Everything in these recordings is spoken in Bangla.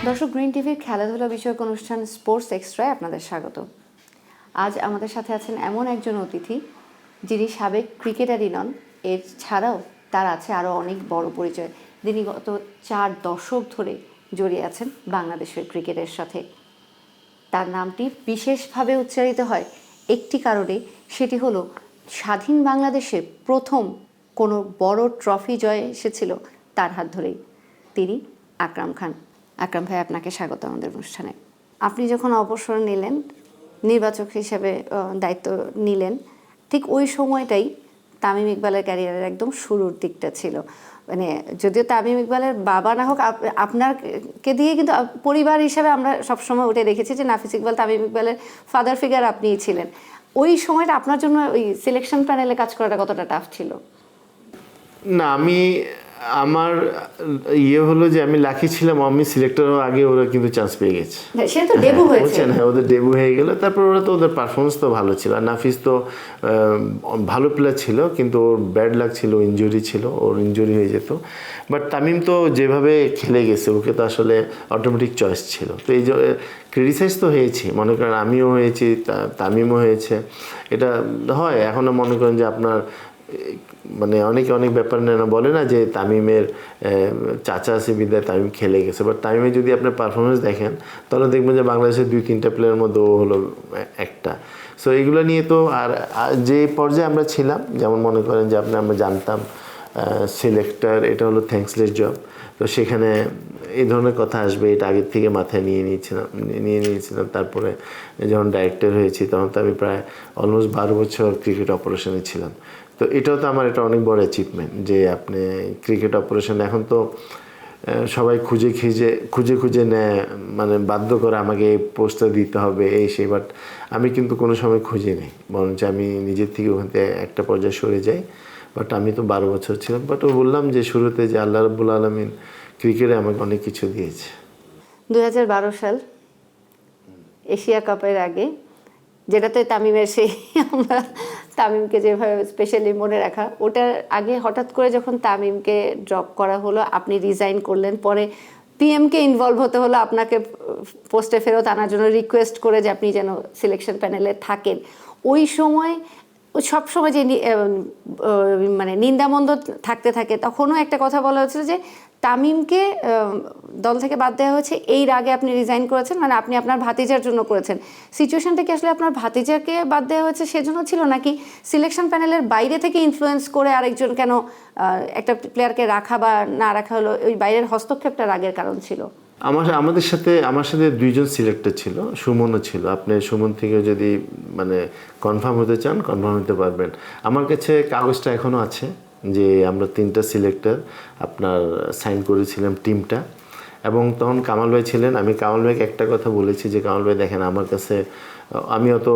দর্শক, গ্রিন টিভির খেলাধুলা বিষয়ক অনুষ্ঠান স্পোর্টস এক্সট্রায় আপনাদের স্বাগত। আজ আমাদের সাথে আছেন এমন একজন অতিথি যিনি সাবেক ক্রিকেটারই নন, এর ছাড়াও তার আছে আরও অনেক বড় পরিচয়। তিনি গত 4 দশক ধরে জড়িয়ে আছেন বাংলাদেশের ক্রিকেটের সাথে। তার নামটি বিশেষভাবে উচ্চারিত হয় একটি কারণে, সেটি হলো স্বাধীন বাংলাদেশে প্রথম কোনো বড় ট্রফি জয় এসেছিল তার হাত ধরেই। তিনি আকরাম খান। আকরাম ভাই, আপনাকে স্বাগত আমাদের অনুষ্ঠানে। আপনি যখন অবসর নিলেন, নির্বাচক হিসেবে দায়িত্ব নিলেন, ঠিক ওই সময়টাই তামিম ইকবালের ক্যারিয়ারের একদম শুরুর দিকটা ছিল। মানে যদিও তামিম ইকবালের বাবা না হোক, আপনারকে দিয়ে কিন্তু পরিবার হিসাবে আমরা সবসময় উঠে দেখেছি যে নাফিস ইকবাল তামিম ইকবালের ফাদার ফিগার আপনিই ছিলেন। ওই সময়টা আপনার জন্য ওই সিলেকশন প্যানেলে কাজ করাটা কতটা টাফ ছিল? না, আমার হলো যে আমি লাকি ছিলাম, আমি সিলেক্টর হওয়ার আগে ওরা কিন্তু চান্স পেয়ে গেছে। সে তো ডেবু হয়েছে। হ্যাঁ, ওদের ডেবু হয়ে গেল। তারপর ওরা তো ওদের পারফরমেন্স তো ভালো ছিল। আর নাফিস তো ভালো প্লেয়ার ছিল, কিন্তু ওর ব্যাড লাক ছিল, ইনজুরি ছিল, ওর ইনজুরি হয়ে যেত। বাট তামিম তো যেভাবে খেলে গেছে, ওকে তো আসলে অটোমেটিক চয়েস ছিল। তো এই যে ক্রিটিসাইজ তো হয়েছি, মনে করেন আমিও হয়েছি, তামিমও হয়েছে। এটা হয় এখনও। মনে করেন যে আপনার মানে অনেক ব্যাপার না বলে না যে তামিমের চাচা আছে বিদায় তামিম খেলে গেছে। বাট তামিমের যদি আপনি পারফরমেন্স দেখেন, তাহলে দেখবেন যে বাংলাদেশের 2-3টা প্লেয়ারের মধ্যে ও হলো একটা। সো এগুলো নিয়ে তো আর যে পর্যায়ে আমরা ছিলাম, যেমন মনে করেন যে আমরা জানতাম সিলেক্টর এটা হলো থ্যাঙ্কসলেস জব। তো সেখানে এই ধরনের কথা আসবে এটা আগের থেকে মাথায় নিয়ে নিয়েছিলাম। তারপরে যখন ডাইরেক্টর হয়েছি, তখন তো আমি প্রায় অলমোস্ট 12 বছর ক্রিকেট অপারেশনে ছিলাম। তো এটাও তো আমার এটা অনেক বড় অ্যাচিভমেন্ট যে আপনি ক্রিকেট অপারেশন এখন তো সবাই খুঁজে নেয়, মানে বাধ্য করে আমাকে এই পোস্টটা দিতে হবে এই সেই। বাট আমি কিন্তু কোনো সময় খুঁজে নেই, বরঞ্চ আমি নিজের থেকে ওখান থেকে একটা পর্যায়ে সরে যাই। বাট আমি তো 12 বছর ছিলাম। বাট বললাম যে শুরুতে যে আল্লাহ রাব্বুল আলামিন ক্রিকেটে আমাকে অনেক কিছু দিয়েছে। 2012 সাল এশিয়া কাপের আগে, যেটাতে তামিমের সেই আমরা তামিমকে যেভাবে স্পেশালি মনে রাখা, ওটার আগে হঠাৎ করে যখন তামিমকে ড্রপ করা হলো, আপনি রিজাইন করলেন। পরে পিএমকে ইনভলভ হতে হলো আপনাকে পোস্টে ফেরত আনার জন্য, রিকোয়েস্ট করে যে আপনি যেন সিলেকশন প্যানেলে থাকেন। ওই সময় সবসময় যে মানে নিন্দামন্দ থাকতে থাকে, তখনও একটা কথা বলা হচ্ছিল যে তামিমকে দল থেকে বাদ দেওয়া হয়েছে এই রাগে আপনি রিজাইন করেছেন, মানে আপনি আপনার ভাতিজার জন্য করেছেন। সিচুয়েশনটা কি আসলে আপনার ভাতিজাকে বাদ দেওয়া হয়েছে সেজন্য ছিল, নাকি সিলেকশন প্যানেলের বাইরে থেকে ইনফ্লুয়েন্স করে আরেকজন কেন একটা প্লেয়ারকে রাখা বা না রাখা হলো, ওই বাইরের হস্তক্ষেপটা রাগের কারণ ছিল? আমার সাথে 2জন সিলেক্টর ছিল, সুমনও ছিল। আপনি সুমন থেকে যদি মানে কনফার্ম হতে চান, কনফার্ম হতে পারবেন। আমার কাছে কাগজটা এখনও আছে যে আমরা 3টা সিলেক্টর আপনার সাইন করেছিলাম টিমটা। এবং তখন কামাল ভাই ছিলেন। আমি কামাল ভাইকে একটা কথা বলেছি যে কামাল ভাই দেখেন, আমার কাছে আমি অত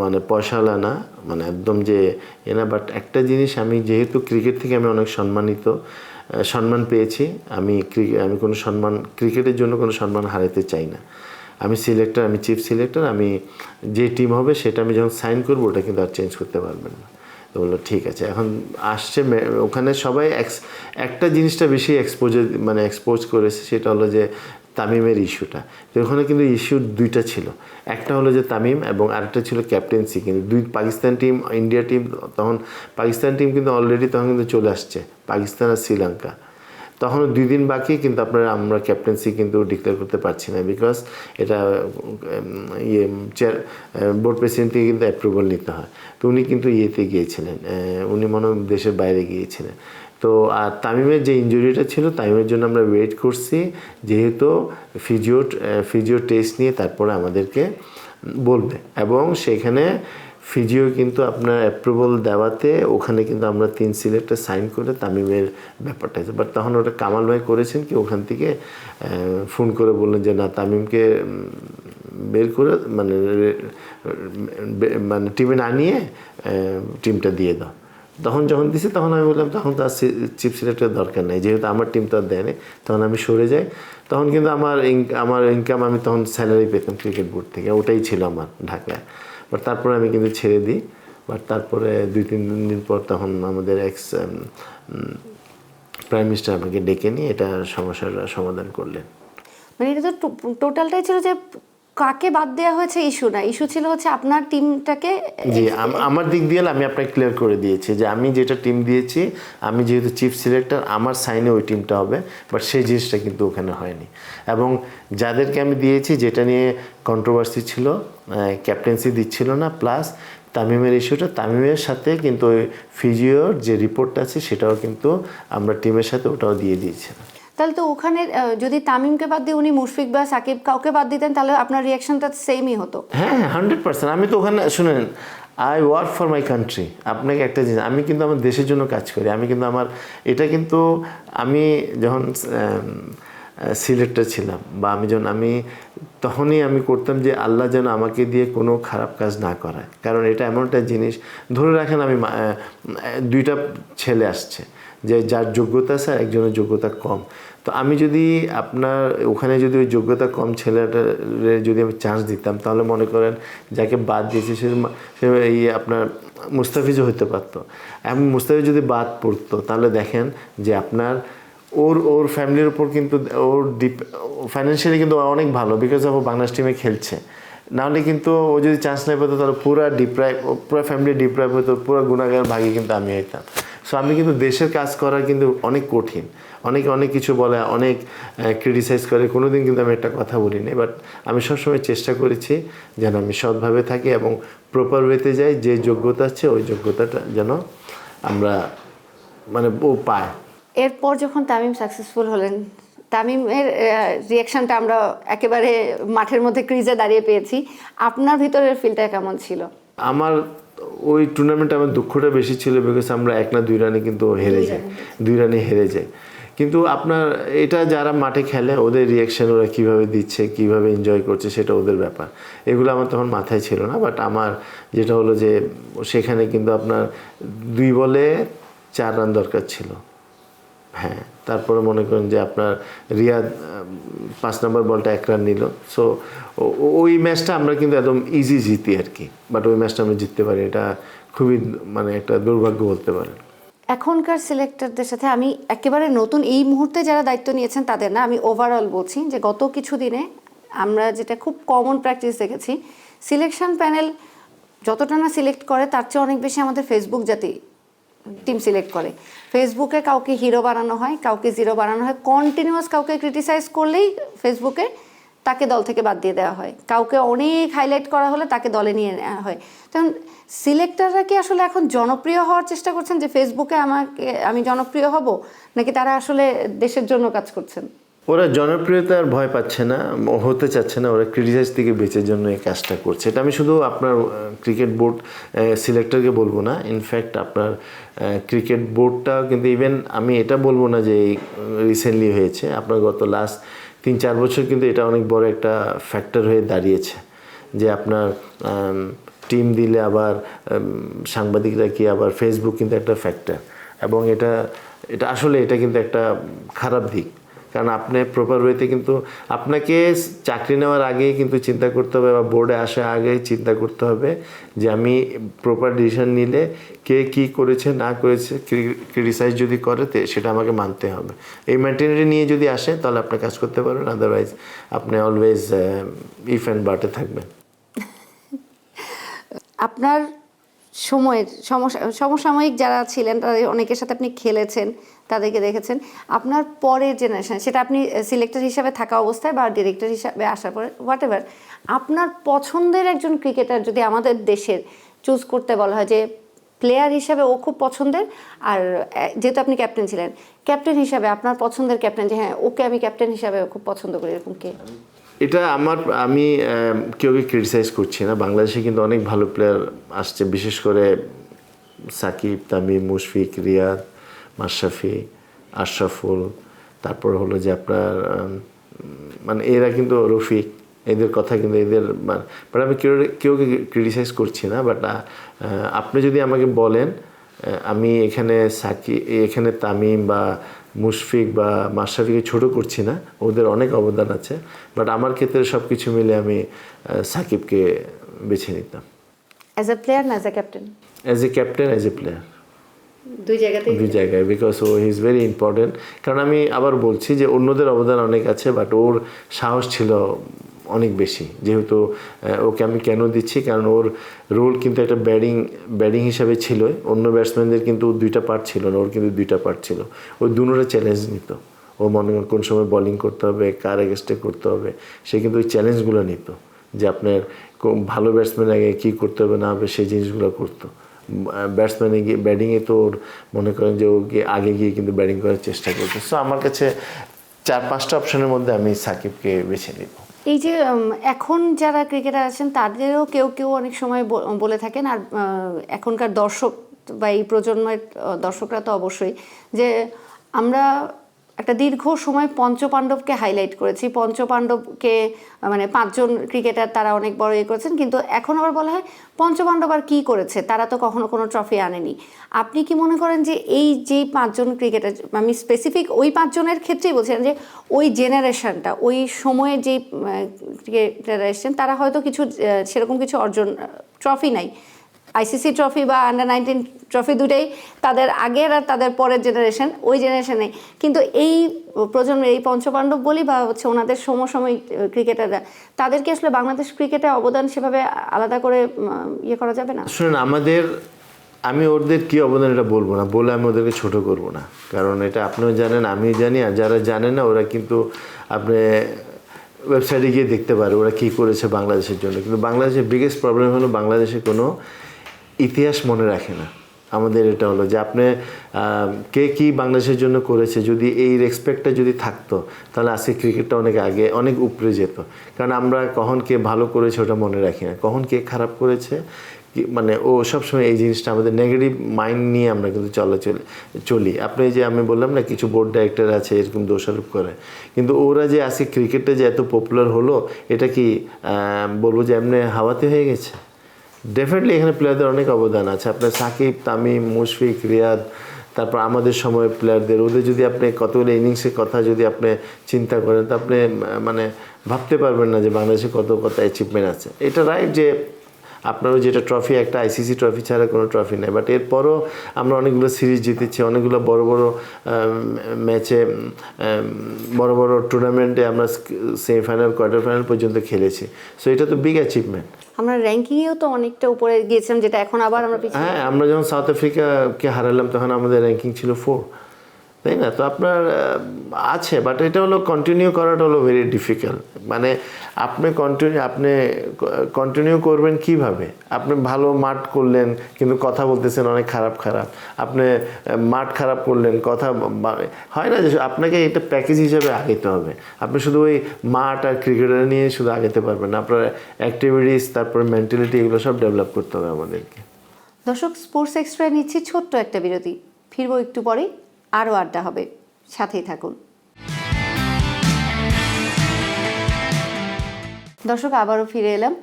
মানে পয়সাওয়ালা না, মানে একদম যে না। বাট একটা জিনিস, আমি যেহেতু ক্রিকেট থেকে আমি অনেক সম্মান পেয়েছি, আমি কোনো ক্রিকেটের জন্য কোনো সম্মান হারাতে চাই না। আমি সিলেক্টর, আমি চিফ সিলেক্টর, আমি যে টিম হবে সেটা আমি যখন সাইন করবো ওটা কিন্তু আর চেঞ্জ করতে পারবেন না। তো বললো ঠিক আছে। এখন আসছে ওখানে সবাই একটা জিনিসটা বেশি এক্সপোজ করেছে, সেটা হলো যে তামিমের ইস্যুটা। তো ওখানে কিন্তু ইস্যু 2টা ছিল। একটা হলো যে তামিম, এবং আরেকটা ছিল ক্যাপ্টেন্সি। কিন্তু পাকিস্তান টিম, ইন্ডিয়া টিম, তখন পাকিস্তান টিম কিন্তু অলরেডি তখন কিন্তু চলে আসছে, পাকিস্তান আর শ্রীলঙ্কা। তখনও 2 দিন বাকি, কিন্তু আমরা ক্যাপ্টেন্সি কিন্তু ডিক্লেয়ার করতে পারছি না, বিকজ এটা বোর্ড প্রেসিডেন্ট থেকে কিন্তু অ্যাপ্রুভাল নিতে হয়। তো উনি কিন্তু গিয়েছিলেন, উনি মনে হয় দেশের বাইরে গিয়েছিলেন। তো আর তামিমের যে ইনজুরিটা ছিল, তামিমের জন্য আমরা ওয়েট করছি, যেহেতু ফিজিও টেস্ট নিয়ে তারপরে আমাদেরকে বলবে। এবং সেখানে ফিজিও কিন্তু আপনার অ্যাপ্রুভাল দেওয়াতে ওখানে কিন্তু আমরা 3 সিলেক্টর সাইন করে তামিমের ব্যাপারটা আছে। বাট তখন ওটা কামাল ভাই করেছেন কি, ওখান থেকে ফোন করে বললেন যে না, তামিমকে বের করে মানে টিমে না নিয়ে টিমটা দিয়ে দাও। যখন দিছি, তখন আমি বললাম তখন তো আর চিফ সিলেক্টরের দরকার নেই, যেহেতু আমার টিম তো আর দেয়নি। তখন আমি সরে যাই। তখন কিন্তু আমার ইনকাম, আমি তখন স্যালারি পেতাম ক্রিকেট বোর্ড থেকে, ওটাই ছিল আমার ঢাকায়। বাট তারপরে আমি কিন্তু ছেড়ে দিই। বাট তারপরে 2-3 দিন পর তখন আমাদের প্রাইম মিনিস্টার আমাকে ডেকে নিয়ে এটা সমস্যার সমাধান করলেন। মানে এটা তো টোটালটাই ছিল যে কাকে বাদ দেওয়া হয়েছে ইস্যু না, ইস্যু ছিল হচ্ছে আপনার টিমটাকে। জি, আমার দিক দিয়ে আমি আপনাকে ক্লিয়ার করে দিয়েছি যে আমি যেটা টিম দিয়েছি, আমি যেহেতু চিফ সিলেক্টর, আমার সাইনে ওই টিমটা হবে, বাট সেই জিনিসটা কিন্তু ওখানে হয়নি। এবং যাদেরকে আমি দিয়েছি, যেটা নিয়ে কন্ট্রোভার্সি ছিল, ক্যাপ্টেন্সি দিচ্ছিল না, প্লাস তামিমের ইস্যুটা, তামিমের সাথে কিন্তু ওই ফিজিওর যে রিপোর্টটা আছে সেটাও কিন্তু আমরা টিমের সাথে ওটাও দিয়ে দিয়েছিলাম। তাহলে তো ওখানে যদি তামিমকে বাদ দিয়ে উনি মুশফিক বা সাকিব কাউকে বাদ দিতেন তাহলে আপনার রিয়াকশনটা সেমই হতো। হ্যাঁ, 100%। আমি তো ওখানে শুনেন, I work for my country. আপনাকে একটা জিনিস, আমি কিন্তু আমার দেশের জন্য কাজ করি। আমি কিন্তু এটা কিন্তু আমি যখন সিলেক্টর ছিলাম বা আমি তখনই আমি করতাম যে আল্লাহ যেন আমাকে দিয়ে কোনো খারাপ কাজ না করায়। কারণ এটা এমন একটা জিনিস, ধরে রাখেন আমি দুইটা ছেলে আসছে, যে যার যোগ্যতা আছে আর একজনের যোগ্যতা কম। তো আমি যদি আপনার ওখানে যদি ওই যোগ্যতা কম ছেলেটার যদি আমি চান্স দিতাম, তাহলে মনে করেন যাকে বাদ দিয়েছি সে এই আপনার মুস্তাফিজও হতে পারতো। আমি মুস্তাফিজ যদি বাদ পড়তো, তাহলে দেখেন যে আপনার ওর ফ্যামিলির উপর কিন্তু ওর ফাইন্যান্সিয়ালি কিন্তু অনেক ভালো, বিকজ অফ ও বাংলাদেশ টিমে খেলছে। নাহলে কিন্তু ও যদি চান্স না পেতো তাহলে পুরো ফ্যামিলি ডিপ্রাইভ হতো, পুরো গুণাগার ভাগী কিন্তু আমি হইতাম। সো আমি কিন্তু দেশের কাজ করা কিন্তু অনেক কঠিন। অনেক কিছু বলে, অনেক ক্রিটিসাইজ করে, কোনো দিন কিন্তু আমি একটা কথা বলিনি। বাট আমি সবসময় চেষ্টা করেছি যেন আমি সৎভাবে থাকি এবং প্রপার ওয়েতে যাই, যে যোগ্যতা আছে ওই যোগ্যতাটা যেন আমরা মানে ও পায়। এরপর যখন তামিম সাকসেসফুল হলেন, তামিমের রিয়াকশনটা আমরা একেবারে মাঠের মধ্যে ক্রিজে দাঁড়িয়ে পেয়েছি, আপনার ভিতরের ফিলটা কেমন ছিল? আমার ওই টুর্নামেন্টে আমার দুঃখটা বেশি ছিল, বিকজ আমরা 1 না 2 রানে কিন্তু হেরে যাই, 2 রানে হেরে যাই। কিন্তু আপনার এটা যারা মাঠে খেলে, ওদের রিয়াকশন ওরা কীভাবে দিচ্ছে, কীভাবে এনজয় করছে, সেটা ওদের ব্যাপার। এগুলো আমার তখন মাথায় ছিল না। বাট আমার যেটা হলো যে সেখানে কিন্তু আপনার 2 বলে 4 রান দরকার ছিল। হ্যাঁ, তারপরে মনে করেন যে আপনার রিয়াদ 5 নম্বর বলটা 1 রান নিল। সো ওই ম্যাচটা আমরা কিন্তু একদম ইজি জিতি আর কি। বাট ওই ম্যাচটা আমরা জিততে পারি, এটা খুবই মানে একটা দুর্ভাগ্য বলতে পারেন। এখনকার সিলেক্টরদের সাথে আমি একেবারে নতুন, এই মুহূর্তে যারা দায়িত্ব নিয়েছেন তাদের না, আমি ওভারঅল বলছি যে গত কিছু দিনে আমরা যেটা খুব কমন প্র্যাকটিস দেখেছি, সিলেকশন প্যানেল যতটা না সিলেক্ট করে তার চেয়ে অনেক বেশি আমাদের ফেসবুক জাতি টিম সিলেক্ট করে। ফেসবুকে কাউকে হিরো বানানো হয়, কাউকে জিরো বানানো হয়, কন্টিনিউয়াস কাউকে ক্রিটিসাইজ করলেই ফেসবুকে তাকে দল থেকে বাদ দিয়ে দেওয়া হয়, কাউকে অনেক হাইলাইট করা হলে তাকে দলে নিয়ে নেওয়া হয়। তখন সিলেক্টররা কি আসলে এখন জনপ্রিয় হওয়ার চেষ্টা করছেন যে ফেসবুকে আমি জনপ্রিয় হব, নাকি তারা আসলে দেশের জন্য কাজ করছেন? ওরা জনপ্রিয়তার ভয় পাচ্ছে না, হতে চাচ্ছে না, ওরা ক্রিটিসাইজ থেকে বেঁচের জন্য এই কাজটা করছে। এটা আমি শুধু আপনার ক্রিকেট বোর্ড সিলেক্টরকে বলবো না, ইনফ্যাক্ট আপনার ক্রিকেট বোর্ডটাও কিন্তু, ইভেন আমি এটা বলবো না যে রিসেন্টলি হয়েছে, আপনার গত লাস্ট 3-4 বছর কিন্তু এটা অনেক বড় একটা ফ্যাক্টর হয়ে দাঁড়িয়েছে, যে আপনার টিম দিলে আবার সাংবাদিকরা কি আবার ফেসবুক কিন্তু একটা ফ্যাক্টর। এবং এটা আসলে এটা কিন্তু একটা খারাপ দিক। কারণ আপনি প্রপার ওয়েতে কিন্তু আপনাকে চাকরি নেওয়ার আগেই কিন্তু চিন্তা করতে হবে, বা বোর্ডে আসার আগেই চিন্তা করতে হবে যে আমি প্রপার ডিসিশন নিলে কে কী করেছে না করেছে, ক্রিটিসাইজ যদি করে সেটা আমাকে মানতে হবে। এই মেন্টালিটি নিয়ে যদি আসে তাহলে আপনি কাজ করতে পারবেন, আদারওয়াইজ আপনি অলওয়েজ ইফ অ্যান্ড বাটে থাকবেন। আপনার সময়ের সমসাময়িক যারা ছিলেন তাদের অনেকের সাথে আপনি খেলেছেন, তাদেরকে দেখেছেন। আপনার পরের জেনারেশন, সেটা আপনি সিলেক্টর হিসাবে থাকা অবস্থায় বা ডিরেক্টর হিসাবে আসার পরে, হোয়াট এভার, আপনার পছন্দের একজন ক্রিকেটার যদি আমাদের দেশের চুজ করতে বলা হয় যে প্লেয়ার হিসাবে ও খুব পছন্দের, আর যেহেতু আপনি ক্যাপ্টেন ছিলেন, ক্যাপ্টেন হিসাবে আপনার পছন্দের ক্যাপ্টেন, যে হ্যাঁ ওকে আমি ক্যাপ্টেন হিসাবে খুব পছন্দ করি, এরকম কে? এটা আমি কেউকে ক্রিটিসাইজ করছি না। বাংলাদেশে কিন্তু অনেক ভালো প্লেয়ার আসছে, বিশেষ করে সাকিব, তামিম, মুশফিক, রিয়াদ, মাশরাফি, আশরাফুল, তারপর হলো যে আপনার মানে এরা কিন্তু রফিক, এদের কথা কিন্তু এদের বাট আমি কেউকে ক্রিটিসাইজ করছি না। বাট আপনি যদি আমাকে বলেন, আমি এখানে তামিম বা মুশফিক বা মাশরাফিকে ছোটো করছি না, ওদের অনেক অবদান আছে। বাট আমার ক্ষেত্রে সব কিছু মিলে আমি সাকিবকে বেছে নিতাম। অ্যাজ এ প্লেয়ার না as a captain? As a captain, as a player. দুই জায়গায়, বিকজ ও ইজ ভেরি ইম্পর্টেন্ট। কারণ আমি আবার বলছি যে অন্যদের অবদান অনেক আছে, বাট ওর সাহস ছিল অনেক বেশি। যেহেতু ওকে আমি কেন দিচ্ছি, কারণ ওর রোল কিন্তু একটা ব্যাটিং হিসাবে ছিল, অন্য ব্যাটসম্যানদের কিন্তু দুইটা পার্ট ছিল না, ওর কিন্তু দুইটা পার্ট ছিল। ওই দুটোরে চ্যালেঞ্জ নিত। ও মনে করেন কোন সময় বোলিং করতে হবে, কার এগেস্টে করতে হবে, সে কিন্তু ওই চ্যালেঞ্জগুলো নিত, যে আপনার ভালো ব্যাটসম্যান আগে কী করতে হবে না হবে সেই জিনিসগুলো করতো। ব্যাটসম্যানে গিয়ে ব্যাটিংয়ে তো ওর মনে করেন যে ও গিয়ে আগে গিয়ে কিন্তু ব্যাটিং করার চেষ্টা করতো। সো আমার কাছে 4-5টা অপশনের মধ্যে আমি সাকিবকে বেছে নিব। এই যে এখন যারা ক্রিকেটার আছেন তাদেরও কেউ কেউ অনেক সময় বলে থাকেন, আর এখনকার দর্শক বা এই প্রজন্মের দর্শকরা তো অবশ্যই, যে আমরা একটা দীর্ঘ সময় পঞ্চপাণ্ডবকে হাইলাইট করেছি, পঞ্চপাণ্ডবকে মানে 5 জন ক্রিকেটার তারা অনেক বড় ইয়ে করেছেন, কিন্তু এখন আবার বলা হয় পঞ্চপাণ্ডব আর কী করেছে, তারা তো কখনো কোনো ট্রফি আনেনি। আপনি কি মনে করেন যে এই যে 5 জন ক্রিকেটার, আমি স্পেসিফিক ওই 5 জনের ক্ষেত্রেই বলছিলাম, যে ওই জেনারেশনটা, ওই সময়ে যে ক্রিকেটার এসেছেন তারা হয়তো কিছু সেরকম কিছু অর্জন, ট্রফি নাই, আইসিসি ট্রফি বা আন্ডার-19 ট্রফি দুটাই তাদের আগের আর তাদের পরের জেনারেশন, ওই জেনারেশনে। কিন্তু এই প্রজন্মের এই পঞ্চপাণ্ডব বলি বা হচ্ছে ওনাদের সমসাময়িক ক্রিকেটাররা, তাদেরকে আসলে বাংলাদেশ ক্রিকেটে অবদান সেভাবে আলাদা করে ইয়ে করা যাবে না? শুনুন, আমি ওদের কী অবদান এটা বলবো না, বলে আমি ওদেরকে ছোট করব না, কারণ এটা আপনিও জানেন আমিও জানি, আর যারা জানে না ওরা কিন্তু আপনি ওয়েবসাইটে গিয়ে দেখতে পারে ওরা কী করেছে বাংলাদেশের জন্য। কিন্তু বাংলাদেশের বিগেস্ট প্রবলেম হলো বাংলাদেশে কোনো ইতিহাস মনে রাখে না। আমাদের এটা হলো যে আপনি কে কী বাংলাদেশের জন্য করেছে, যদি এই রেসপেক্টটা যদি থাকতো তাহলে আজকে ক্রিকেটটা অনেক আগে অনেক উপরে যেত। কারণ আমরা কখন কে ভালো করেছে ওটা মনে রাখি না, কখন কে খারাপ করেছে, মানে ও সবসময় এই জিনিসটা আমাদের নেগেটিভ মাইন্ড নিয়ে আমরা কিন্তু চলি। আপনি যে আমি বললাম না কিছু বোর্ড ডাইরেক্টর আছে এরকম দোষারোপ করে, কিন্তু ওরা যে আজকে ক্রিকেটটা যে এত পপুলার হলো এটা কি বলবো যে এমনি হাওয়াতে হয়ে গেছে? ডেফিনেটলি এখানে প্লেয়ারদের অনেক অবদান আছে। আপনার সাকিব, তামিম, মুশফিক, রিয়াদ, তারপর আমাদের সময় প্লেয়ারদের, ওদের যদি আপনি কতগুলো ইনিংসের কথা যদি আপনি চিন্তা করেন তো আপনি মানে ভাবতে পারবেন না যে বাংলাদেশে কত অ্যাচিভমেন্ট আছে। এটা রাইট যে আপনারও যেটা ট্রফি, একটা আইসিসি ট্রফি ছাড়া কোনো ট্রফি নেই, বাট এরপরও আমরা অনেকগুলো সিরিজ জিতেছি, অনেকগুলো বড় বড় ম্যাচে, বড় বড় টুর্নামেন্টে আমরা সেমিফাইনাল, কোয়ার্টার ফাইনাল পর্যন্ত খেলেছি। সো এটা তো বিগ অ্যাচিভমেন্ট। আমরা র্যাঙ্কিংয়েও তো অনেকটা উপরে গিয়েছিলাম, যেটা এখন আবার আমরা পিছিয়ে। হ্যাঁ, আমরা যখন সাউথ আফ্রিকাকে হারালাম তখন আমাদের র্যাঙ্কিং ছিল 4, তাই না? তো আপনার আছে, বাট এটা হলো কন্টিনিউ করাটা হলো ভেরি ডিফিকাল্ট। মানে আপনি কন্টিনিউ করবেন কিভাবে? আপনি ভালো মাঠ করলেন কিন্তু কথা বলতেছেন অনেক খারাপ, আপনি মাঠ খারাপ করলেন, কথা হয় না, যে আপনাকে এটা প্যাকেজ হিসাবে আগাইতে হবে। আপনি শুধু ওই মাঠ আর ক্রিকেটার নিয়ে শুধু আগাতে পারবেন না, আপনার অ্যাক্টিভিটিস, তারপর মেন্টালিটি, এগুলো সব ডেভেলপ করতে হবে আমাদেরকে। দর্শক, স্পোর্টস এক্সট্রা নিচ্ছি ছোট্ট একটা বিরতি, ফিরবো একটু পরেই, আরও আড্ডা হবে, সাথেই থাকুন। দর্শক, আবারও ফিরে এলাম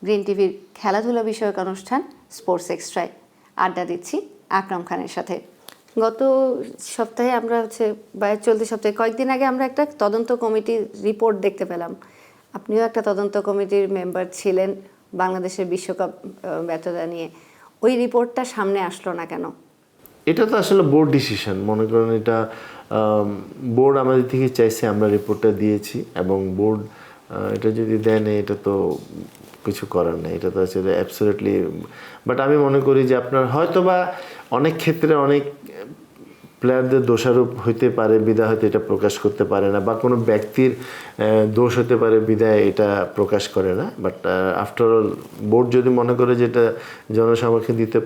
গ্রিন টিভির খেলাধুলা বিষয়ক অনুষ্ঠান স্পোর্টস এক্সট্রায়। আড্ডা দিচ্ছি আকরাম খানের সাথে। গত সপ্তাহে আমরা চলতি সপ্তাহে কয়েকদিন আগে আমরা একটা তদন্ত কমিটির রিপোর্ট দেখতে পেলাম। আপনিও একটা তদন্ত কমিটির মেম্বার ছিলেন বাংলাদেশের বিশ্বকাপ ব্যর্থতা নিয়ে। ওই রিপোর্টটা সামনে আসলো না কেন? এটা তো আসলে বোর্ড ডিসিশন, মনে করেন এটা বোর্ড আমাদের থেকে চাইছে, আমরা রিপোর্টটা দিয়েছি, এবং বোর্ড এটা যদি দেন এটা তো কিছু করার নেই, এটা তো আসলে অ্যাবসলিউটলি। বাট আমি মনে করি যে আপনার হয়তো বা অনেক ক্ষেত্রে অনেক প্লেয়ারদের দোষারোপ হইতে পারে, বিদায় হয়তো এটা প্রকাশ করতে পারে না, বা কোনো ব্যক্তির দোষ হতে পারে বিদায় এটা প্রকাশ করে না। বাট আফটার অল বোর্ড যদি মনে করে যে এটা জনসমক্ষে দিতে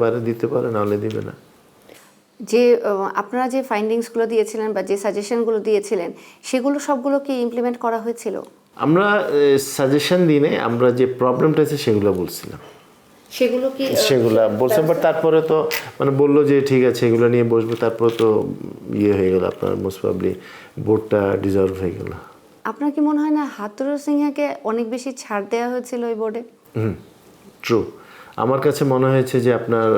পারে, নাহলে দিবে না। যে আপনারা যে ফাইন্ডিংসগুলো দিয়েছিলেন বা যে সাজেশনগুলো দিয়েছিলেন সেগুলো সবগুলো কি ইমপ্লিমেন্ট করা হয়েছিল? আমরা সাজেশন দিই নাই, আমরা যে প্রবলেমটা আছে সেগুলো বলছিলাম, সেগুলো বলছে। বাট তারপরে তো মানে বললো যে ঠিক আছে এগুলো নিয়ে বসবো, তারপর তো হয়ে গেল, আপনার মোস্ট প্রবাবলি বোর্ডটা ডিজলভ হয়ে গেল। আপনার কি মনে হয় না হাথুরুর সিংহাকে অনেক বেশি ছাড় দেওয়া হয়েছিল ওই বোর্ডে? ট্রু। আমার কাছে মনে হয়েছে যে আপনার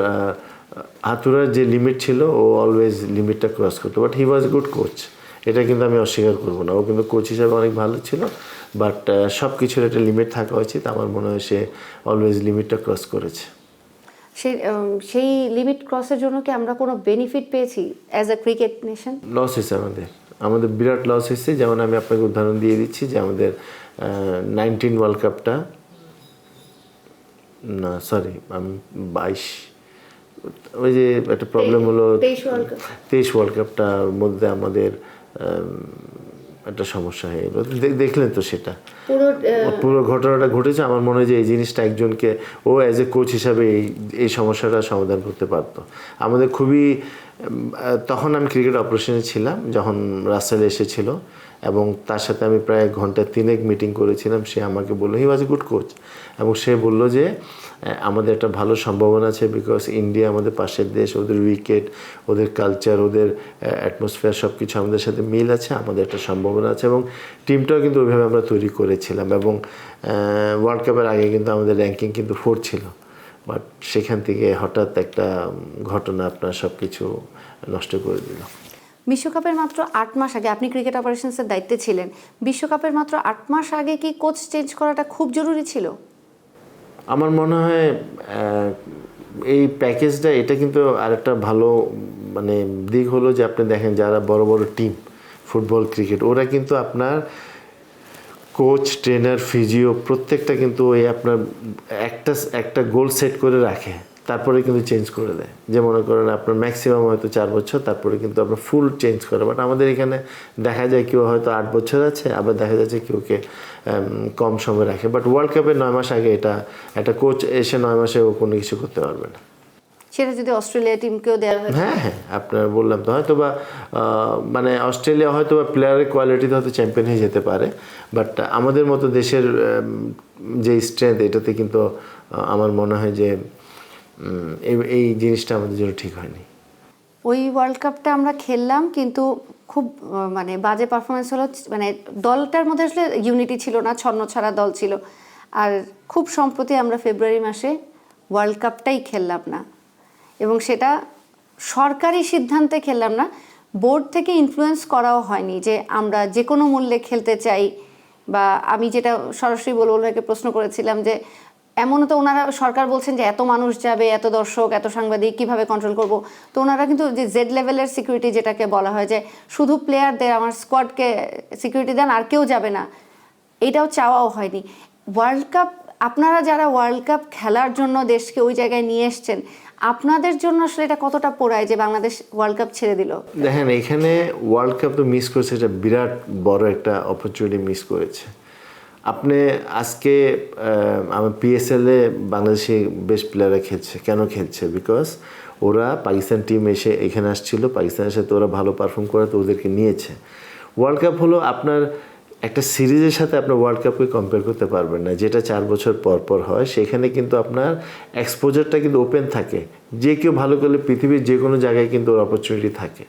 হাতুরার যে লিমিট ছিল ও অলওয়েজ লিমিটটা ক্রস করতো, but he was good coach, এটা কিন্তু আমি অস্বীকার করবো না। ও কিন্তু কোচ হিসাবে অনেক ভালো ছিল, বাট সব কিছুর একটা লিমিট থাকা উচিত। আমার মনে হয় সে অলওয়েজ লিমিটটা ক্রস করেছে। সেই লিমিট ক্রসের জন্য কি আমরা কোনো বেনিফিট পেয়েছি as a cricket nation? Loss হয়েছে আমাদের বিরাট লস হয়েছে। যেমন আমি আপনাকে উদাহরণ দিয়ে দিচ্ছি যে আমাদের 19 ওয়ার্ল্ড কাপটা, না সরি আমি 22, ওই যে একটা প্রবলেম হলো 23 ওয়ার্ল্ড কাপটার মধ্যে আমাদের একটা সমস্যা হয়ে গেলো। দেখলেন তো সেটা পুরো ঘটনাটা ঘটেছে। আমার মনে হয় যে এই জিনিসটা একজনকে ও অ্যাজ এ কোচ হিসাবে এই সমস্যাটা সমাধান করতে পারতো। আমাদের খুবই, তখন আমি ক্রিকেট অপারেশনে ছিলাম যখন রাসেল এসেছিল, এবং তার সাথে আমি প্রায় ঘন্টা 3 মিটিং করেছিলাম। সে আমাকে বললো হি ওয়াজ এ গুড কোচ, এবং সে বললো যে আমাদের একটা ভালো সম্ভাবনা আছে, বিকজ ইন্ডিয়া আমাদের পাশের দেশ, ওদের উইকেট, ওদের কালচার, ওদের অ্যাটমসফিয়ার সব কিছু আমাদের সাথে মিল আছে, আমাদের একটা সম্ভাবনা আছে। এবং টিমটাও কিন্তু ওইভাবে আমরা তৈরি করেছিলাম, এবং ওয়ার্ল্ড কাপের আগে কিন্তু আমাদের র্যাঙ্কিং কিন্তু 4 ছিল। বাট সেখান থেকে হঠাৎ একটা ঘটনা আপনার সব কিছু নষ্ট করে দিল। বিশ্বকাপের মাত্র 8 মাস আগে, আপনি ক্রিকেট অপারেশনসের দায়িত্বে ছিলেন, বিশ্বকাপের মাত্র 8 মাস আগে কি কোচ চেঞ্জ করাটা খুব জরুরি ছিল? আমার মনে হয় এই প্যাকেজটা, এটা কিন্তু আরেকটা ভালো মানে দিক হলো যে আপনি দেখেন যারা বড় বড় টিম ফুটবল, ক্রিকেট, ওরা কিন্তু আপনার কোচ, ট্রেনার, ফিজিও প্রত্যেকটা কিন্তু ওই আপনার একটা গোল সেট করে রাখে, তারপরে কিন্তু চেঞ্জ করে দেয়। যে মনে করেন আপনার ম্যাক্সিমাম হয়তো 4 বছর, তারপরে কিন্তু আপনার ফুল চেঞ্জ করে। বাট আমাদের এখানে দেখা যায় কেউ হয়তো 8 বছর আছে, আবার দেখা যাচ্ছে কেউকে কম সময় রাখে। বাট ওয়ার্ল্ড কাপের 9 মাস আগে এটা একটা কোচ এসে 9 মাসে ও কোনো কিছু করতে পারবে না। সেটা যদি অস্ট্রেলিয়া টিমকেও দেওয়া হয়? হ্যাঁ, আপনার বললাম তো, হয়তো বা মানে অস্ট্রেলিয়া হয়তো বা প্লেয়ারের কোয়ালিটিতে হয়তো চ্যাম্পিয়ন হয়ে যেতে পারে, বাট আমাদের মতো দেশের যে স্ট্রেংথ, এটাতে কিন্তু আমার মনে হয় যে এই জিনিসটা আমাদের জন্য ঠিক হয়নি। ওই ওয়ার্ল্ড কাপটা আমরা খেললাম, কিন্তু খুব মানে বাজে পারফরমেন্স হলো। মানে দলটার মধ্যে আসলে ইউনিটি ছিল না, ছন্নছাড়া দল ছিল। আর খুব সম্প্রতি আমরা ফেব্রুয়ারি মাসে ওয়ার্ল্ড কাপটাই খেললাম না, এবং সেটা সরকারি সিদ্ধান্তে খেললাম না, বোর্ড থেকে ইনফ্লুয়েন্স করাও হয়নি যে আমরা যে কোনো মূল্যে খেলতে চাই। বা আমি যেটা সরাসরি ওনাকে প্রশ্ন করেছিলাম যে এমনও তো ওনারা, সরকার বলছেন যে এত মানুষ যাবে, এত দর্শক, এত সাংবাদিক, কিভাবে কন্ট্রোল করব? তো ওনারা কিন্তু যে জেড লেভেলের সিকিউরিটি, যেটাকে বলা হয় যে শুধু প্লেয়ারদের, আমার স্কোয়াডকে সিকিউরিটি দেন, আর কেউ যাবে না, এটাও চাওয়াও হয়নি। ওয়ার্ল্ড কাপ, আপনারা যারা ওয়ার্ল্ড কাপ খেলার জন্য দেশকে ওই জায়গায় নিয়ে এসছেন, আপনাদের জন্য আসলে এটা কতটা পোড়ায় যে বাংলাদেশ ওয়ার্ল্ড কাপ ছেড়ে দিল? দেখেন, এখানে ওয়ার্ল্ড কাপ তো মিস করেছে, এটা বিরাট বড় একটা অপরচুনিটি মিস করেছে। আপনি আজকে আমার পিএসএলে বাংলাদেশে বেস্ট প্লেয়াররা খেলছে। কেন খেলছে? বিকজ ওরা পাকিস্তান টিম এসে এখানে আসছিল, পাকিস্তানের সাথে ওরা ভালো পারফর্ম করে তো ওদেরকে নিয়েছে। ওয়ার্ল্ড কাপ হলো আপনার একটা সিরিজের সাথে আপনার ওয়ার্ল্ড কাপকে কম্পেয়ার করতে পারবেন না, যেটা 4 বছর পর পর হয়। সেখানে কিন্তু আপনার এক্সপোজারটা কিন্তু ওপেন থাকে, যে কেউ ভালো করলে পৃথিবীর যে কোনো জায়গায় কিন্তু ওর অপরচুনিটি থাকে।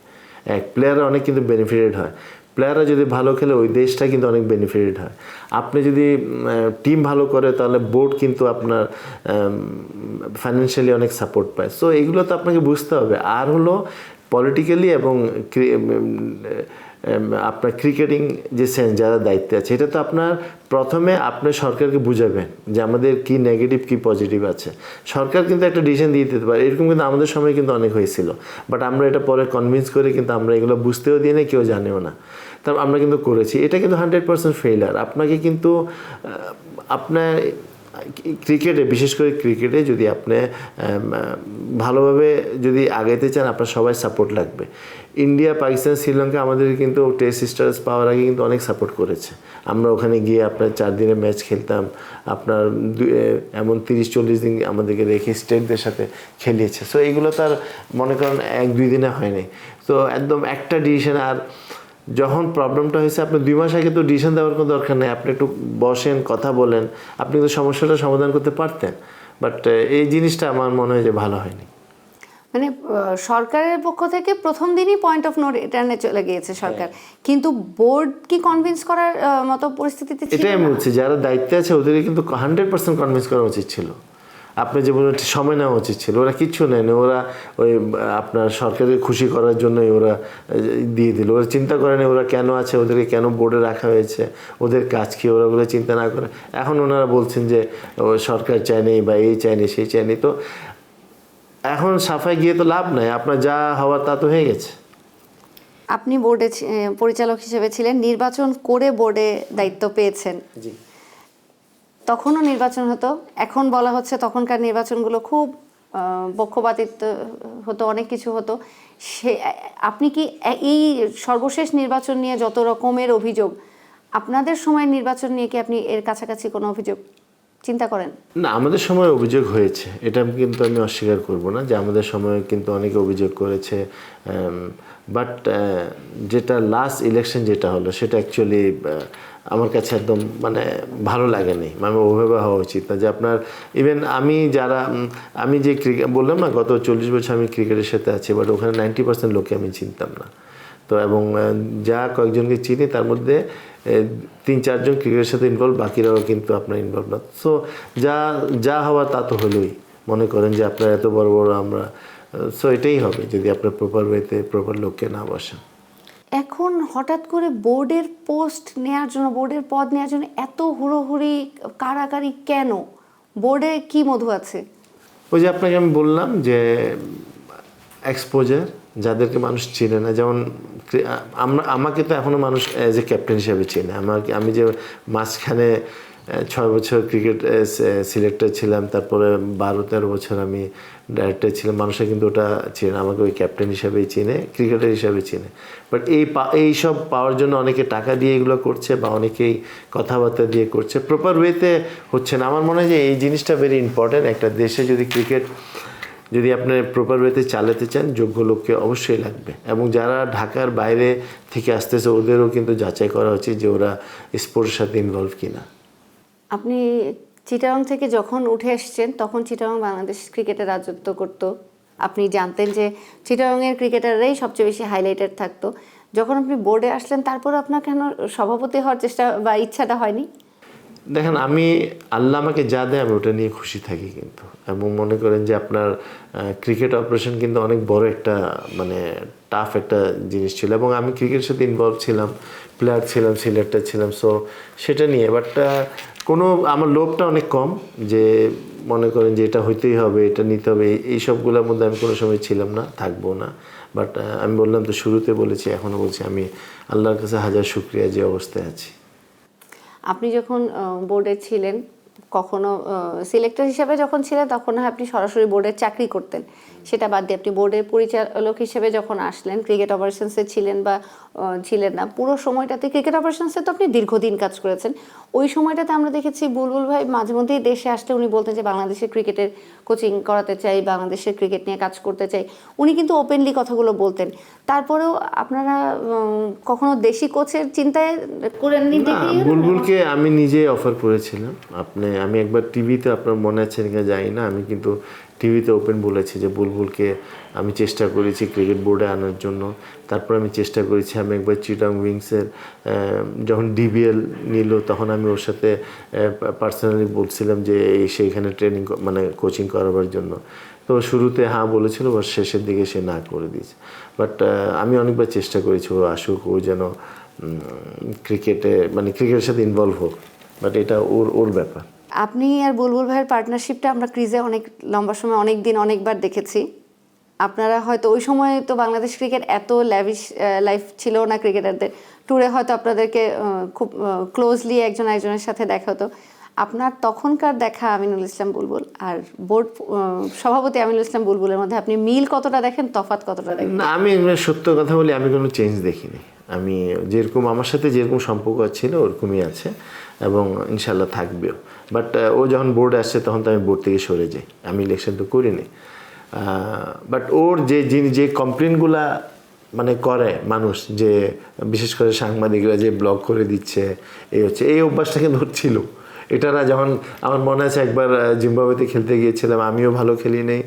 প্লেয়াররা অনেক কিন্তু বেনিফিটেড হয়, প্লেয়াররা যদি ভালো খেলে ওই দেশটা কিন্তু অনেক বেনিফিটেড হয়। আপনি যদি টিম ভালো করে তাহলে বোর্ড কিন্তু আপনার ফাইন্যান্সিয়ালি অনেক সাপোর্ট পায়। সো এগুলো তো আপনাকে বুঝতে হবে। আর হলো পলিটিক্যালি এবং আপনার ক্রিকেটিং যে সেন্স, যারা দায়িত্বে আছে, এটা তো আপনার প্রথমে আপনি সরকারকে বুঝাবেন যে আমাদের কি নেগেটিভ কি পজিটিভ আছে। সরকার কিন্তু একটা ডিসিশন দিয়ে দিতে পারে, এরকম কিন্তু আমাদের সময় কিন্তু অনেক হয়েছিল। বাট আমরা এটা পরে কনভিন্স করে কিন্তু আমরা এগুলো বুঝতেও দিই না, কেউ জানেও না, তারপর আমরা কিন্তু করেছি। এটা কিন্তু 100% ফেইলার। আপনাকে কিন্তু আপনার ক্রিকেটে, বিশেষ করে ক্রিকেটে যদি আপনি ভালোভাবে যদি আগাইতে চান, আপনার সবাই সাপোর্ট লাগবে। ইন্ডিয়া, পাকিস্তান, শ্রীলঙ্কা আমাদের কিন্তু টেস্ট স্ট্যাটাস পাওয়ার আগে কিন্তু অনেক সাপোর্ট করেছে। আমরা ওখানে গিয়ে আপনার 4 দিনের ম্যাচ খেলতাম, আপনার এমন 30-40 দিন আমাদেরকে রেখে স্টেটদের সাথে খেলিয়েছে। সো এইগুলো তার মনে করেন 1-2 দিনে হয়নি। তো একদম একটা ডিসিশন। আর যখন প্রবলেমটা হয়েছে, আপনি 2 মাস আগে তো ডিসিশন দেওয়ার কোনো দরকার নেই, আপনি একটু বসেন, কথা বলেন, আপনি কিন্তু সমস্যাটা সমাধান করতে পারতেন। বাট এই জিনিসটা আমার মনে হয় যে ভালো হয়নি। মানে সরকারের পক্ষ থেকে প্রথম দিনই পয়েন্ট অফ নো রিটার্নে চলে গিয়েছে সরকার, কিন্তু বোর্ড কি কনভিন্স করার মতো পরিস্থিতিতে ছিল? এটাই আমি বলছি, যারা দায়িত্বে আছে ওদেরকে কিন্তু 100% কনভিন্স করা উচিত ছিল। আপনি যে বলুন সময় নেওয়া উচিত ছিল। ওরা কিচ্ছু নেয়নি, ওরা ওই আপনার সরকারকে খুশি করার জন্যই ওরা দিয়ে দিল। ওরা চিন্তা করেনি ওরা কেন আছে, ওদেরকে কেন বোর্ডে রাখা হয়েছে, ওদের কাজ কি, ওরা ওগুলো চিন্তা না করে এখন ওনারা বলছেন যে সরকার চায়নি বা এই চায়নি সেই চায়নি। তো এখন সাফাই গিয়ে তো লাভ নাই, আপনার যা হওয়ার তা তো হয়ে গেছে। আপনি বোর্ডে পরিচালক হিসেবে ছিলেন, নির্বাচন করে বোর্ডে দায়িত্ব পেয়েছেন। জি। তখনও নির্বাচন হতো, এখন বলা হচ্ছে তখনকার নির্বাচনগুলো খুব পক্ষপাতিত্ব হতো, অনেক কিছু হতো। সে আপনি কি এই সর্বশেষ নির্বাচন নিয়ে যত রকমের অভিযোগ, আপনাদের সময় নির্বাচন নিয়ে কি আপনি এর কাছাকাছি কোনো অভিযোগ চিন্তা করেন? না, আমাদের সময় অভিযোগ হয়েছে, এটা কিন্তু আমি অস্বীকার করব না যে আমাদের সময় কিন্তু অনেকে অভিযোগ করেছে, বাট যেটা লাস্ট ইলেকশন যেটা হলো সেটা অ্যাকচুয়ালি আমার কাছে একদম মানে ভালো লাগেনি। মানে ওভাবে হওয়া উচিত না যে আপনার ইভেন আমি যে ক্রিকেট বললাম না, গত 40 বছর আমি ক্রিকেটের সাথে আছি, বাট ওখানে 90% লোককে আমি চিনতাম না। তো এবং যা কয়েকজনকে চিনি তার মধ্যে 3-4 জন ক্রিকেটের সাথে ইনভলভ, বাকিরাও কিন্তু আপনার ইনভলভ না। সো যা হওয়া তা তো হলোই। মনে করেন যে আপনার এত বড় বড় আমরা, সো এটাই হবে যদি আপনার প্রপার ওয়েতে প্রপার লোককে না বসেন। এখন হঠাৎ করে বোর্ডের পোস্ট নেওয়ার জন্য, বোর্ডের পদ নেওয়ার জন্য এত হুড়োহুড়ি কাড়াকাড়ি কেন? বোর্ডে কি মধু আছে? ওই যে আপনাকে আমি বললাম যে এক্সপোজার, যাদেরকে মানুষ চেনে না। যেমন আমাকে তো এখনও মানুষ অ্যাজ এ ক্যাপ্টেন হিসেবে চেনে। আমি যে মাঝখানে 6 বছর ক্রিকেট সিলেক্টর ছিলাম, তারপরে 12-13 বছর আমি ডাইরেক্টর ছিলাম, মানুষরা কিন্তু ওটা চেনে, আমাকে ওই ক্যাপ্টেন হিসাবেই চেনে, ক্রিকেটার হিসাবে চেনে। বাট এইসব পাওয়ার জন্য অনেকে টাকা দিয়ে এগুলো করছে, বা অনেকেই কথাবার্তা দিয়ে করছে, প্রপার ওয়েতে হচ্ছে না। আমার মনে হয় যে এই জিনিসটা ভেরি ইম্পর্ট্যান্ট। একটা দেশে যদি আপনি প্রপার ওয়েতে চালাতে চান, যোগ্য লোককে অবশ্যই লাগবে। এবং যারা ঢাকার বাইরে থেকে আসতেছে ওদেরও কিন্তু যাচাই করা উচিত যে ওরা স্পোর্টসের সাথে ইনভলভ কিনা। আপনি চিটাগং থেকে যখন উঠে এসেছেন তখন চিটাগং বাংলাদেশ ক্রিকেটে রাজত্ব করত। আপনি জানতেন যে চিটাগংয়ের ক্রিকেটাররাই সবচেয়ে বেশি হাইলাইটেড থাকতো। যখন আপনি বোর্ডে আসলেন, তারপর আপনার কেন সভাপতি হওয়ার চেষ্টা বা ইচ্ছাটা হয়নি? দেখেন, আল্লাহ আমাকে যা দেয় আমি ওটা নিয়ে খুশি থাকি কিন্তু। এবং মনে করেন যে আপনার ক্রিকেট অপারেশন কিন্তু অনেক বড় একটা মানে টাফ একটা জিনিস ছিল, এবং আমি ক্রিকেটের সাথে ইনভলভ ছিলাম, প্লেয়ার ছিলাম, সিলেক্টর ছিলাম। সো সেটা নিয়ে বাট আমার লোভটা অনেক কম, যে মনে করেন যে এটা হইতেই হবে, এটা নিতে হবে, এই সবগুলোর মধ্যে আমি কোনো সময় ছিলাম না, থাকবো না। বাট আমি বললাম তো, শুরুতে বলেছি, এখনও বলছি, আমি আল্লাহর কাছে হাজার শুকরিয়া যে অবস্থায় আছি। আপনি যখন বোর্ডে ছিলেন, কখনো সিলেক্টর হিসেবে যখন ছিলেন তখন আপনি সরাসরি বোর্ডের চাকরি করতেন, সেটা বাদ দিয়ে আপনি বোর্ডের পরিচালক হিসেবে যখন আসলেন, ক্রিকেট অপারেশনসে ছিলেন বা ছিলেন না, পুরো সময়টাতে ক্রিকেট অপারেশনসে তো আপনি দীর্ঘদিন কাজ করেছেন। ওই সময়টাতে আমরা দেখেছি বুলবুল ভাই মাঝে মধ্যেই দেশে আসলে উনি বলতেন যে বাংলাদেশের ক্রিকেটের কোচিং করাতে চাই, বাংলাদেশের ক্রিকেট নিয়ে কাজ করতে চাই। উনি কিন্তু ওপেনলি কথাগুলো বলতেন। তারপরেও আপনারা কখনো দেশি কোচের চিন্তায় করেননি? বুলবুলকে আমি নিজে অফার করেছিলাম। আমি একবার টিভিতে, আপনার মনে আছে কিনা জানি না, আমি কিন্তু টিভিতে ওপেন বলেছি যে বুলবুলকে আমি চেষ্টা করেছি ক্রিকেট বোর্ডে আনার জন্য। তারপর আমি চেষ্টা করেছি, আমি একবার চিটাগং উইংসের যখন ডিবিএল নিল তখন আমি ওর সাথে পার্সোনালি বলছিলাম যে সেইখানে ট্রেনিং মানে কোচিং করাবার জন্য। তো শুরুতে হ্যাঁ বলেছিল, বা শেষের দিকে সে না করে দিয়েছে। বাট আমি অনেকবার চেষ্টা করেছি ও আসুক, ও যেন ক্রিকেটের সাথে ইনভলভ হোক, বাট এটা ওর ব্যাপার। আপনি আর বুলবুল ভাইয়ের পার্টনারশিপটা আমরা ক্রিজে অনেক লম্বা সময়, অনেক দিন, অনেকবার দেখেছি। আপনারা হয়তো ওই সময় তো বাংলাদেশ ক্রিকেট এত ল্যাভিশ লাইফ ছিল না ক্রিকেটারদের, ট্যুরে হয়তো আপনাদেরকে খুব ক্লোজলি একজন একজনের সাথে দেখা হতো। আপনার তখনকার দেখা আমিনুল ইসলাম বুলবুল আর বোর্ড সভাপতি আমিনুল ইসলাম বুলবুলের মধ্যে আপনি মিল কতটা দেখেন, তফাৎ কতটা দেখেন? না, আমি সত্য কথা বলি, আমি কোনো চেঞ্জ দেখিনি। আমি যেরকম আমার সাথে যেরকম সম্পর্ক ছিল ওরকমই আছে, এবং ইনশাল্লাহ থাকবেও। বাট ও যখন বোর্ডে আসছে তখন তো আমি বোর্ড থেকে সরে যাই, আমি ইলেকশন তো করিনি। বাট ওর যে কমপ্লেনগুলা মানে করে মানুষ, যে বিশেষ করে সাংবাদিকরা যে ব্লগ করে দিচ্ছে, এই অভ্যাসটা কিন্তু ওর ছিল। এটারা যখন আমার মনে আছে একবার জিম্বাবুয়েতে খেলতে গিয়েছিলাম, আমিও ভালো খেলি নেই,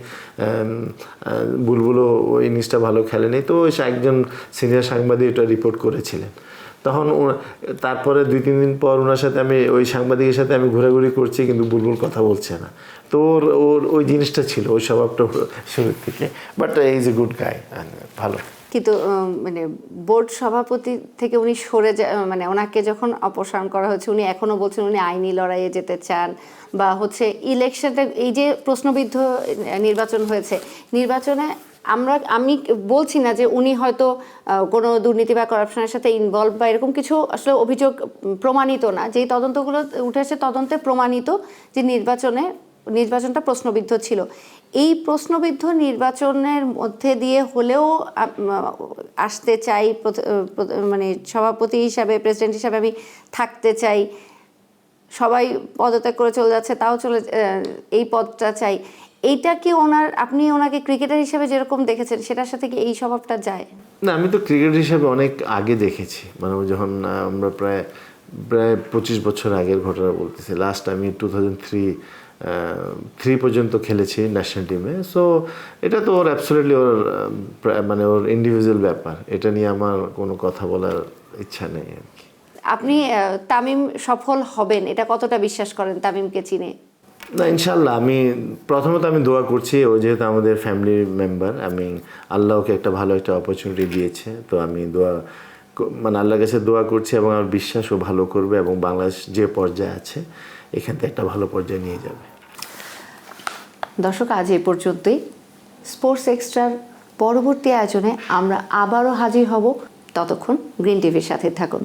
বুলবুলও ওই ইনিংসটা ভালো খেলে নেই, তো একজন সিনিয়র সাংবাদিক এটা রিপোর্ট করেছিলেন। তখন তারপরে 2-3 দিন পর ওনার সাথে ওই সাংবাদিকের সাথে আমি ঘোরাঘুরি করছি, কিন্তু বুলবুল কথা বলছে না। তো ওর ওই জিনিসটা ছিল, ওই স্বভাবটা শুরুর থেকে। But is a good guy, ভালো। কিন্তু মানে বোর্ড সভাপতি থেকে উনি সরে মানে ওনাকে যখন অপসারণ করা হয়েছে উনি এখনো বলছেন উনি আইনি লড়াইয়ে যেতে চান, বা হচ্ছে ইলেকশনটা এই যে প্রশ্নবিদ্ধ নির্বাচন হয়েছে, নির্বাচনে আমি বলছি না যে উনি হয়তো কোনো দুর্নীতি বা করাপশনের সাথে ইনভলভ বা এরকম কিছু আসলে অভিযোগ প্রমাণিত না, যেই তদন্তগুলো উঠে আসে তদন্তে প্রমাণিত যে নির্বাচনটা প্রশ্নবিদ্ধ ছিল। এই প্রশ্নবিদ্ধ নির্বাচনের মধ্যে দিয়ে হলেও আসতে চাই, মানে সভাপতি হিসাবে, প্রেসিডেন্ট হিসাবে আমি থাকতে চাই, সবাই পদত্যাগ করে চলে যাচ্ছে তাও এই পদটা চাই, এইটা কি আপনি ওনাকে ক্রিকেটার হিসেবে যেরকম দেখেছেন সেটার সাথে কি এই স্বভাবটা যায়? না, আমি তো ক্রিকেট হিসেবে অনেক আগে দেখেছি, মানে যখন আমরা প্রায় 25 বছর আগের ঘটনা বলতেছি। লাস্ট আমি 2003 পর্যন্ত খেলেছি ন্যাশনাল টিমে। সো এটা তো ওর অ্যাবসলিউটলি ওর মানে ওর ইন্ডিভিজুয়াল ব্যাপার, এটা নিয়ে আমার কোনো কথা বলার ইচ্ছা নেই আর কি। আপনি তামিম সফল হবেন এটা কতটা বিশ্বাস করেন তামিমকে চিনে? না, ইনশাল্লাহ। প্রথমত আমি দোয়া করছি, ও যেহেতু আমাদের ফ্যামিলির মেম্বার, আমি আল্লাহকে একটা ভালো একটা অপরচুনিটি দিয়েছে, তো আমি মানে আল্লাহর কাছে দোয়া করছি এবং আমার বিশ্বাস ও ভালো করবে এবং বাংলাদেশ যে পর্যায়ে আছে এখান থেকে একটা ভালো পর্যায়ে নিয়ে যাবে। দর্শক, আজ এই পর্যন্তই। স্পোর্টস এক্সট্রার পরবর্তী আয়োজনে আমরা আবারও হাজির হব, ততক্ষণ গ্রিন টিভির সাথে থাকুন।